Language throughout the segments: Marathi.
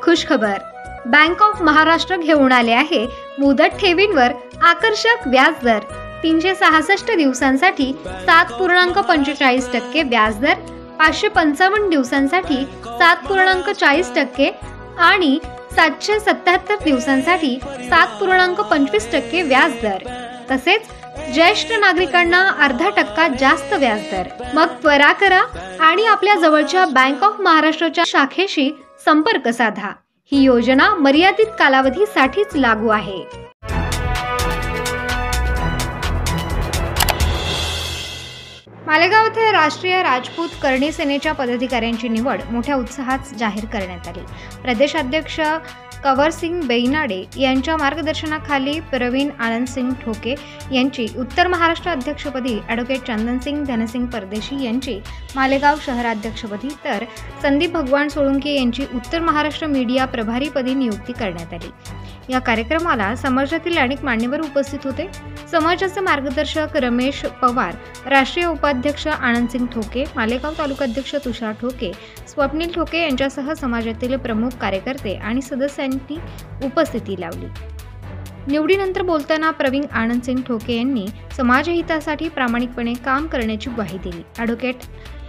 खुशखबर. बँक ऑफ महाराष्ट्र घेऊन आले आहे मुदत ठेवींवर आकर्षक व्याजदर. 366 दिवसांसाठी 7.45% व्याजदर, 555 दिवसांसाठी 7.40% आणि 777 दिवसांसाठी 7.25% व्याजदर. तसेच ज्येष्ठ नागरिकांना 0.5% जास्त व्याजदर. मग त्वरा करा आणि आपल्या जवळच्या बँक ऑफ महाराष्ट्राच्या शाखेशी संपर्क साधा. ही योजना मर्यादित कालावधीसाठीच लागू आहे. मालेगाव येथे राष्ट्रीय राजपूत करणी सेनेच्या पदाधिकाऱ्यांची निवड मोठ्या उत्साहात जाहीर करण्यात आली. प्रदेशाध्यक्ष कंवरसिंग बेईनाडे यांच्या मार्गदर्शनाखाली प्रवीण आनंदसिंग ठोके यांची उत्तर महाराष्ट्र अध्यक्षपदी, ॲडव्होकेट चंदनसिंग धनसिंग परदेशी यांची मालेगाव शहराध्यक्षपदी, तर संदीप भगवान सोळुंके यांची उत्तर महाराष्ट्र मीडिया प्रभारीपदी नियुक्ती करण्यात आली. या कार्यक्रमाला समाजातील अनेक मान्यवर उपस्थित होते. समाजाचे मार्गदर्शक रमेश पवार, राष्ट्रीय उपाध्यक्ष आनंदसिंग ठोके, मालेगाव तालुकाध्यक्ष तुषार ठोके, स्वप्नील ठोके यांच्यासह समाजातील प्रमुख कार्यकर्ते आणि सदस्यांनी उपस्थिती लावली. निवडीनंतर बोलताना प्रवीण आनंदसिंग ठोके यांनी समाजहितासाठी प्रामाणिकपणे काम करण्याची ग्वाही दिली. ॲडव्होकेट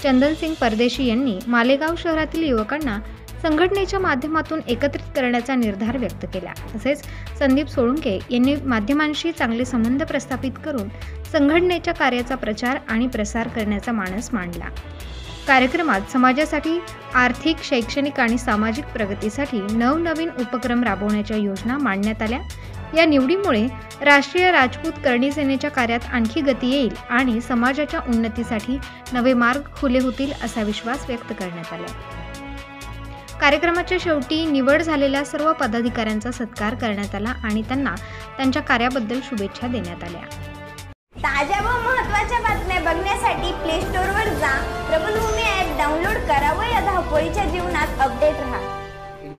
चंदनसिंग परदेशी यांनी मालेगाव शहरातील युवकांना संघटनेच्या माध्यमातून एकत्रित करण्याचा निर्धार व्यक्त केला. तसेच संदीप सोळुंके यांनी माध्यमांशी चांगले संबंध प्रस्थापित करून संघटनेच्या कार्याचा प्रचार आणि प्रसार करण्याचा मानस मांडला. कार्यक्रमात समाजासाठी आर्थिक, शैक्षणिक आणि सामाजिक प्रगतीसाठी नवनवीन उपक्रम राबवण्याच्या योजना मांडण्यात आल्या. या निवडीमुळे राष्ट्रीय राजपूत करणी सेनेच्या कार्यात आणखी गती येईल आणि समाजाच्या उन्नतीसाठी नवे मार्ग खुले होतील असा विश्वास व्यक्त करण्यात आला. कार्यक्रमाच्या शेवटी निवड झालेल्या सर्व पदाधिकाऱ्यांचा सत्कार करण्यात आला आणि त्यांना त्यांच्या कार्याबद्दल शुभेच्छा देण्यात आल्या. ताज्या व महत्त्वाच्या बातम्या बघण्यासाठी प्ले स्टोअरवर जा, प्रबलभूमी ॲप डाउनलोड करा व या धावपळीच्या जीवनात अपडेट रहा.